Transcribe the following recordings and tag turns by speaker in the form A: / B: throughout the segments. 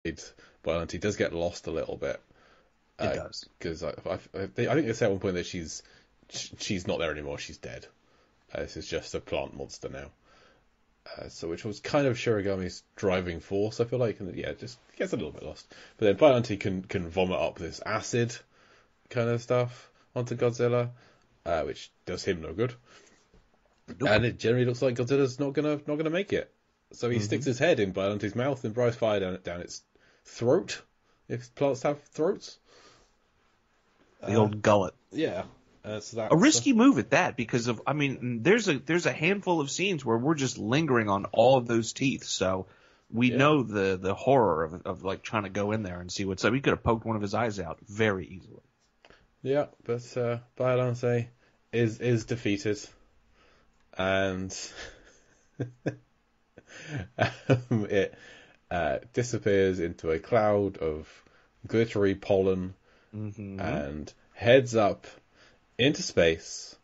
A: Biollante does get lost a little bit.
B: It does.
A: Because I think they say at one point that she's not there anymore. She's dead. This is just a plant monster now. So which was kind of Shirogami's driving force, I feel like, and yeah, just gets a little bit lost. But then Biollante can vomit up this acid kind of stuff onto Godzilla, which does him no good.
B: Nope.
A: And it generally looks like Godzilla's not gonna make it. So he sticks his head in Biollante's mouth and blows fire down its throat. If plants have throats,
B: The old gullet.
A: yeah. So that's
B: A risky move at that, because there's a handful of scenes where we're just lingering on all of those teeth, so we know the horror of like trying to go in there and see what's up. He could have poked one of his eyes out very easily.
A: Yeah, but Biollante is defeated, and it disappears into a cloud of glittery pollen and heads up into space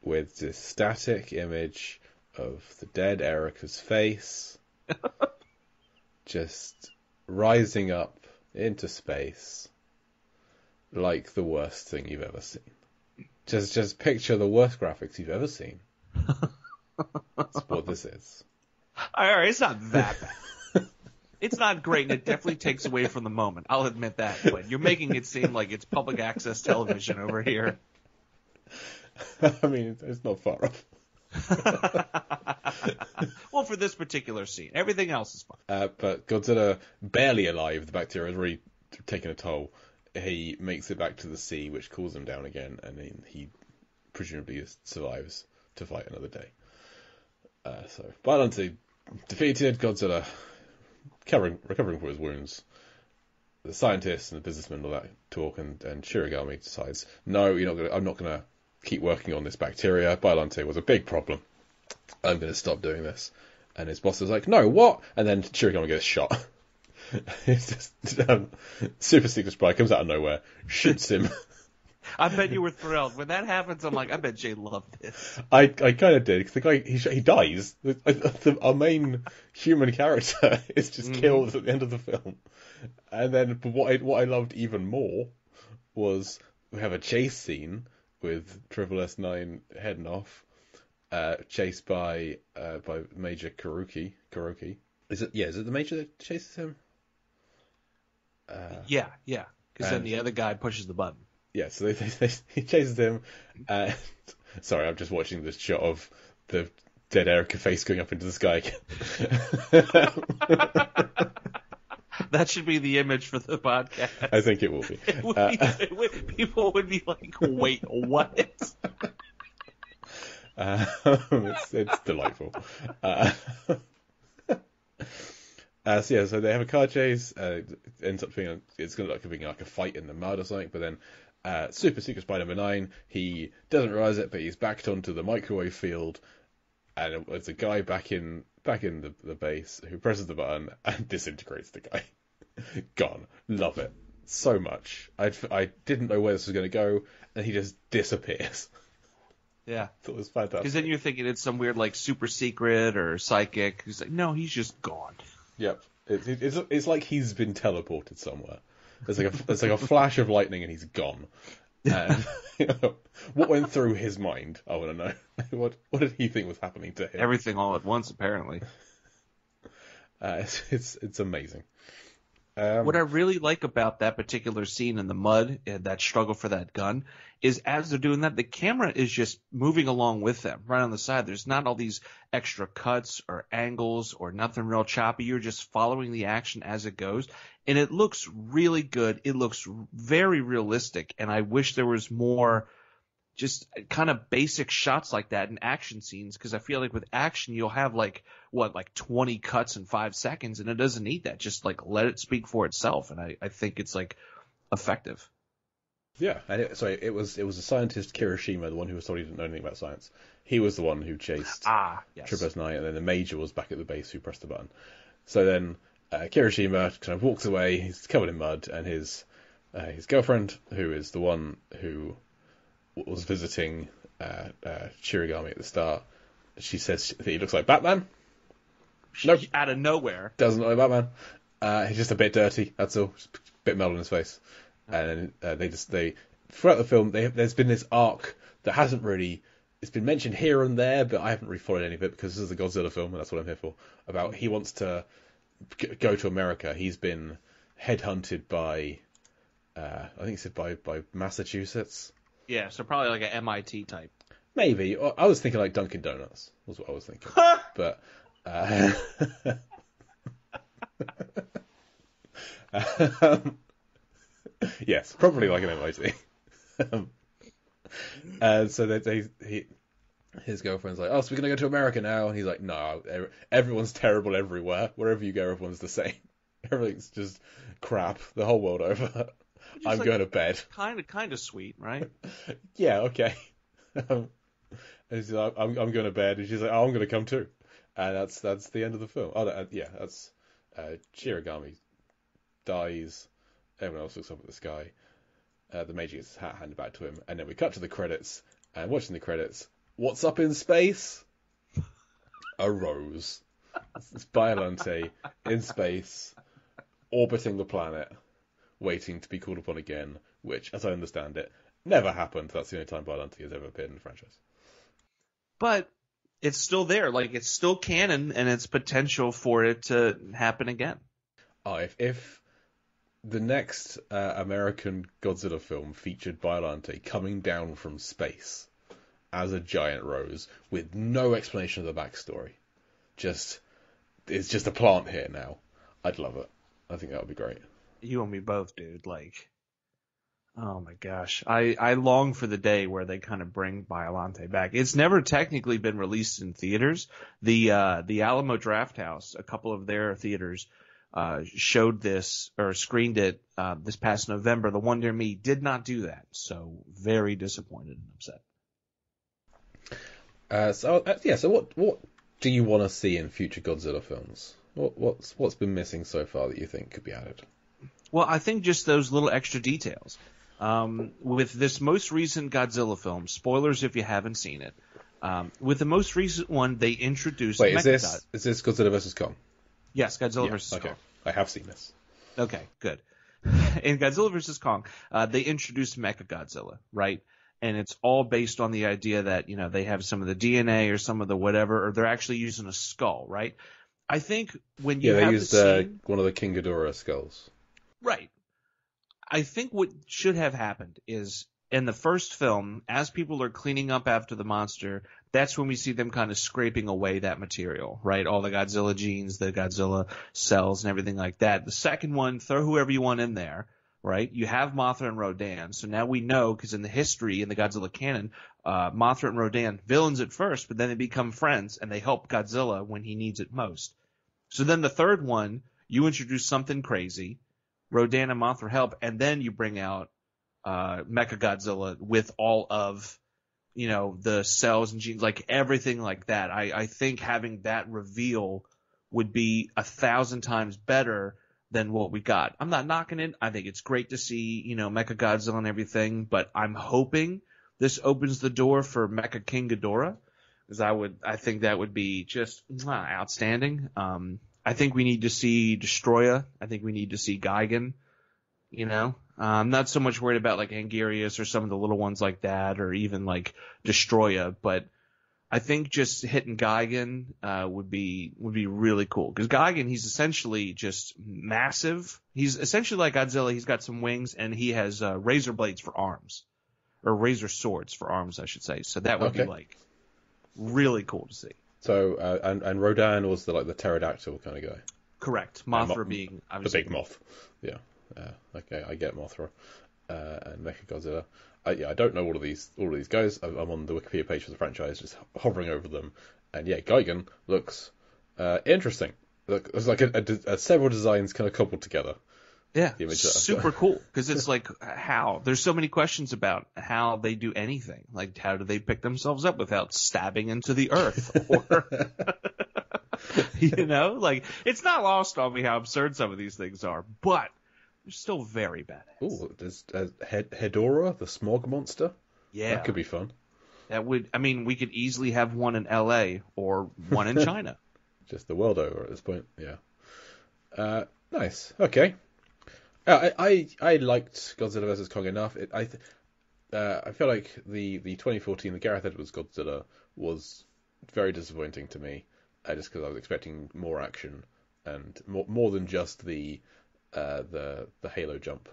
A: with this static image of the dead Erica's face just rising up into space like the worst thing you've ever seen. Just picture the worst graphics you've ever seen. That's what this is.
B: All right, it's not that bad. It's not great, and it definitely takes away from the moment. I'll admit that, but you're making it seem like it's public access television over here.
A: I mean, it's not far off.
B: Well, for this particular scene, everything else is fine.
A: But Godzilla, barely alive, the bacteria has really taken a toll. He makes it back to the sea, which cools him down again, and then he presumably survives to fight another day. So, Biollante defeated Godzilla, recovering from his wounds. The scientists and the businessmen all that talk, and Shirogami decides, no, I'm not gonna keep working on this bacteria. Biollante was a big problem. I'm gonna stop doing this. And his boss is like, no, what? And then Shirogami gets shot. It's just super secret spy comes out of nowhere, shoots him.
B: I bet you were thrilled when that happens. I'm like, I bet Jay loved this.
A: I kind of did, because the guy he dies. Our main human character is just killed at the end of the film. And then, but what I loved even more was we have a chase scene with Triple S9 heading off, chased by Major Kuroki. Is it the Major that chases him?
B: Yeah, because then the other guy pushes the button.
A: Yeah, so he chases him. Sorry, I'm just watching this shot of the dead Erica face going up into the sky again.
B: That should be the image for the podcast.
A: I think it will be.
B: People would be like, wait, what?
A: It's delightful. So they have a car chase. It ends up being it's going to look like being like a fight in the mud or something. But then, Super Secret Spy number 9, he doesn't realize it, but he's backed onto the microwave field, and there's a guy back in the base who presses the button and disintegrates the guy. Gone. Love it so much. I didn't know where this was going to go, and he just disappears.
B: Yeah,
A: That was fantastic.
B: because then you're thinking it's some weird like super secret or psychic. He's like, no, he's just gone.
A: Yep. It's like he's been teleported somewhere. There's like a flash of lightning and he's gone. And what went through his mind? I want to know. What did he think was happening to him?
B: Everything all at once, apparently.
A: It's amazing.
B: What I really like about that particular scene in the mud, that struggle for that gun, is as they're doing that, the camera is just moving along with them right on the side. There's not all these extra cuts or angles or nothing real choppy. You're just following the action as it goes. And it looks really good. It looks very realistic. And I wish there was more just kind of basic shots like that in action scenes, because I feel like with action you'll have like 20 cuts in 5 seconds, and it doesn't need that. Just like let it speak for itself, and I think it's like effective.
A: Yeah, and it was a scientist, Kirishima, the one who was told he didn't know anything about science. He was the one who chased
B: Yes.
A: Triple S9, and then the Major was back at the base who pressed the button. So then Kirishima kind of walks away. He's covered in mud, and his girlfriend, who is the one who was visiting Shirogami at the start, she says that he looks like Batman.
B: Out of nowhere.
A: Doesn't look like Batman. He's just a bit dirty. That's all. Just a bit meld on his face. And they throughout the film, there's been this arc that hasn't really. It's been mentioned here and there, but I haven't really followed any of it because this is a Godzilla film, and that's what I'm here for. About he wants to go to America. He's been headhunted by, I think he said by Massachusetts.
B: Yeah, so probably like an MIT type.
A: Maybe. I was thinking like Dunkin' Donuts was what I was thinking. But yes, probably like an MIT. So his girlfriend's like, oh, so we're gonna go to America now, and he's like, no, everyone's terrible everywhere. Wherever you go, everyone's the same. Everything's just crap the whole world over. I'm going to bed.
B: Kind of sweet, right?
A: Yeah, okay. And he's like, I'm going to bed, and she's like, oh, I'm going to come too. And that's the end of the film. Oh, yeah, that's Shirogami dies. Everyone else looks up at the sky. The Major gets his hat handed back to him, and then we cut to the credits. And watching the credits, what's up in space? A rose. It's Biollante in space, orbiting the planet, waiting to be called upon again, which, as I understand it, never happened. That's the only time Biollante has ever appeared in the franchise.
B: But it's still there. Like, it's still canon, and it's potential for it to happen again.
A: Oh, if the next American Godzilla film featured Biollante coming down from space as a giant rose with no explanation of the backstory, it's just a plant here now, I'd love it. I think that would be great.
B: You and me both, dude. Like, oh my gosh. I long for the day where they kind of bring Biollante back. It's never technically been released in theaters. The Alamo Drafthouse, a couple of their theaters, showed this or screened it this past November. The one near me did not do that, so very disappointed and upset.
A: So what do you want to see in future Godzilla films? What's been missing so far that you think could be added?
B: Well, I think just those little extra details. With this most recent Godzilla film, spoilers if you haven't seen it. With the most recent one, they introduced.
A: Wait, is this Godzilla vs. Kong?
B: Yes, Godzilla vs.
A: Okay.
B: Kong.
A: I have seen this.
B: Okay, good. In Godzilla vs. Kong, they introduced Mechagodzilla, right? And it's all based on the idea that, you know, they have some of the DNA or some of the whatever, or they're actually using a skull, right? I think when you have
A: used
B: the scene,
A: one of the King Ghidorah skulls.
B: right. I think what should have happened is in the first film, as people are cleaning up after the monster, that's when we see them kind of scraping away that material, right? All the Godzilla genes, the Godzilla cells, and everything like that. The second one, throw whoever you want in there, right? You have Mothra and Rodan. So now we know, because in the history, in the Godzilla canon, Mothra and Rodan, villains at first, but then they become friends, and they help Godzilla when he needs it most. So then the third one, you introduce something crazy, Rodan and Mothra help, and then you bring out Mechagodzilla with all of, you know, the cells and genes, like everything like that. I think having that reveal would be 1,000 times better than what we got. I'm not knocking it. I think it's great to see, you know, Mechagodzilla and everything, but I'm hoping this opens the door for Mecha King Ghidorah, because I think that would be just outstanding. I think we need to see Destroya. I think we need to see Gigan. You know, I'm not so much worried about like Angarius or some of the little ones like that, or even like Destroya, but I think just hitting Gigan would be really cool, because Gigan, he's essentially just massive. He's essentially like Godzilla. He's got some wings and he has razor blades for arms, or razor swords for arms, I should say. So that would be like really cool to see.
A: So and Rodan was the pterodactyl kind of guy.
B: Correct. Mothra being obviously
A: the big moth. Yeah. Okay, I get Mothra and Mechagodzilla. I don't know all of these guys. I'm on the Wikipedia page for the franchise, just hovering over them, and yeah, Gigan looks interesting. It's like a several designs kind of coupled together.
B: Yeah, super cool, because it's like how there's so many questions about how they do anything. Like, how do they pick themselves up without stabbing into the earth? Or, you know, like, it's not lost on me how absurd some of these things are, but they're still very badass.
A: Ooh, there's Hedorah, the smog monster.
B: Yeah,
A: that could be fun.
B: That would. I mean, we could easily have one in L.A. or one in China.
A: Just the world over at this point. Yeah. Nice. Okay. I liked Godzilla vs Kong enough. I feel like the 2014 the Gareth Edwards Godzilla was very disappointing to me, just because I was expecting more action and more than just the Halo jump,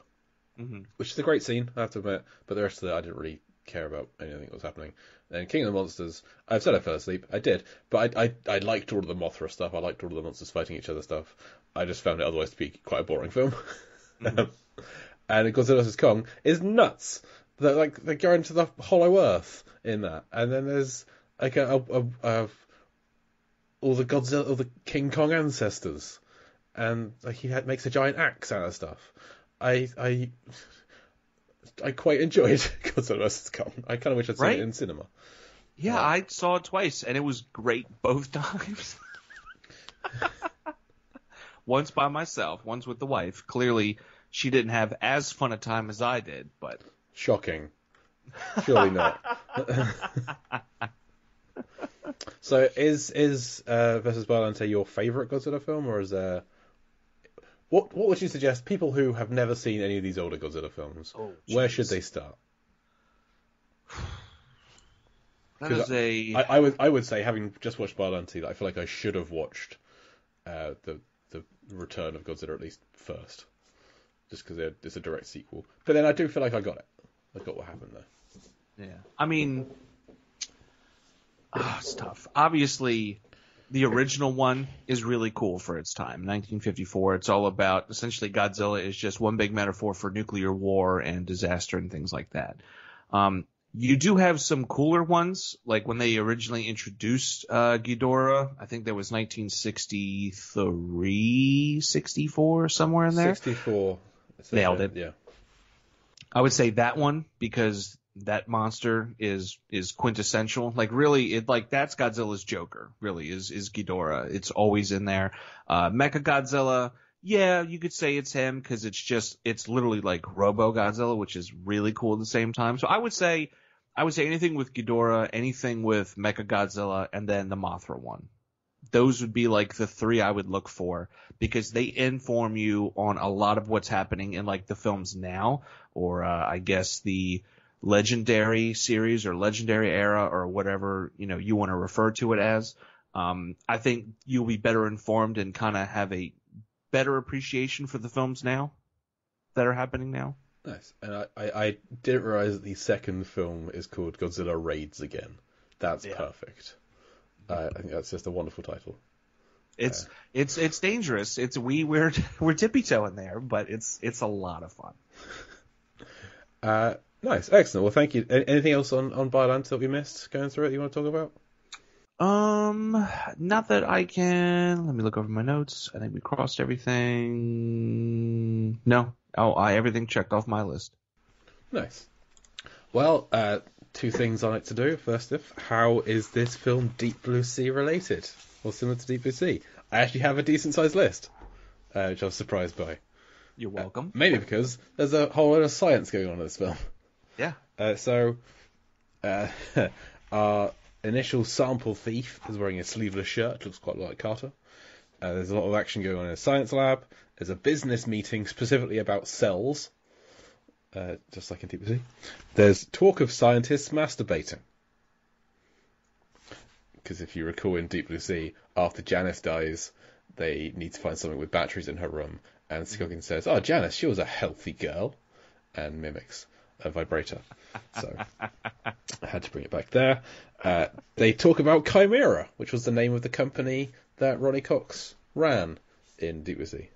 A: which is a great scene, I have to admit. But the rest of it, I didn't really care about anything that was happening. And King of the Monsters, I've said I fell asleep. I did, but I liked all of the Mothra stuff. I liked all of the monsters fighting each other stuff. I just found it otherwise to be quite a boring film. And Godzilla vs Kong is nuts. They go into the Hollow Earth in that, and then there's like all the Godzilla, all the King Kong ancestors, and like he makes a giant axe out of stuff. I quite enjoyed Godzilla vs Kong. I kind of wish I'd seen it in cinema.
B: Yeah, I saw it twice, and it was great both times. Once by myself, once with the wife. Clearly, she didn't have as fun a time as I did, but...
A: Shocking. Surely not. So is versus Biollante your favourite Godzilla film, or is there... What would you suggest people who have never seen any of these older Godzilla films, where should they start? I would say, having just watched Biollante, that I feel like I should have watched the Return of Godzilla at least first, just because it's a direct sequel. But then I do feel like I got it. I got what happened there.
B: Yeah, I mean, it's tough. Obviously, the original one is really cool for its time, 1954. It's all about, essentially, Godzilla is just one big metaphor for nuclear war and disaster and things like that. You do have some cooler ones, like when they originally introduced Ghidorah. I think that was 1963, 64, somewhere in there.
A: 64.
B: Nailed it.
A: Yeah.
B: I would say that one, because that monster is quintessential. Like, really, that's Godzilla's Joker, really, is Ghidorah. It's always in there. Mechagodzilla, yeah, you could say it's him, because it's literally like Robo Godzilla, which is really cool at the same time. So I would say anything with Ghidorah, anything with Mechagodzilla, and then the Mothra one. Those would be like the three I would look for, because they inform you on a lot of what's happening in like the films now, or I guess the Legendary series or Legendary era, or whatever you want to refer to it as. I think you'll be better informed and kind of have a better appreciation for the films now that are happening now.
A: Nice. And I didn't realize that the second film is called Godzilla Raids Again. That's perfect. I think that's just a wonderful title.
B: It's dangerous. We're tippy-toeing there, but it's a lot of fun.
A: Nice, excellent. Well, thank you. Anything else on Biollante that we missed going through it you want to talk about?
B: Not that I can. Let me look over my notes. I think we crossed everything. No. Everything checked off my list.
A: Nice. Well, two things I like to do. First, how is this film Deep Blue Sea related, or similar to Deep Blue Sea? I actually have a decent sized list, which I was surprised by.
B: You're welcome.
A: Maybe because there's a whole lot of science going on in this film.
B: Yeah.
A: Our initial sample thief is wearing a sleeveless shirt. Looks quite like Carter. There's a lot of action going on in a science lab. There's a business meeting specifically about cells, just like in Deep Blue Sea. There's talk of scientists masturbating. Because if you recall in Deep Blue Sea, after Janice dies, they need to find something with batteries in her room. And Skoggin says, "Oh, Janice, she was a healthy girl," and mimics a vibrator. So I had to bring it back there. They talk about Chimera, which was the name of the company that Ronnie Cox ran in Deep Blue Sea.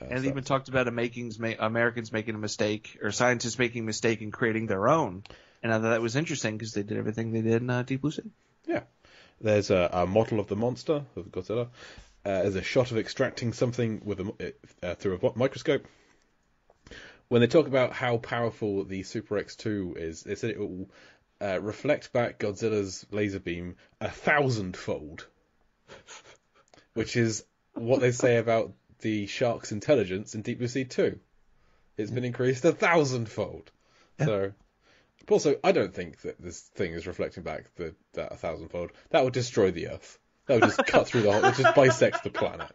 B: And they even talked about Americans making a mistake, or scientists making a mistake in creating their own. And I thought that was interesting, because they did everything they did in Deep Blue Sea. Yeah.
A: There's a model of the monster, of Godzilla. There's a shot of extracting something with through a microscope. When they talk about how powerful the Super X2 is, they said it will reflect back Godzilla's laser beam 1,000-fold, which is what they say about the shark's intelligence in Deep Blue Sea 2. It's been increased 1,000-fold. Yeah. So, but also, I don't think that this thing is reflecting back that 1,000-fold. That would destroy the Earth. That would just cut through the whole. It would just bisect the planet.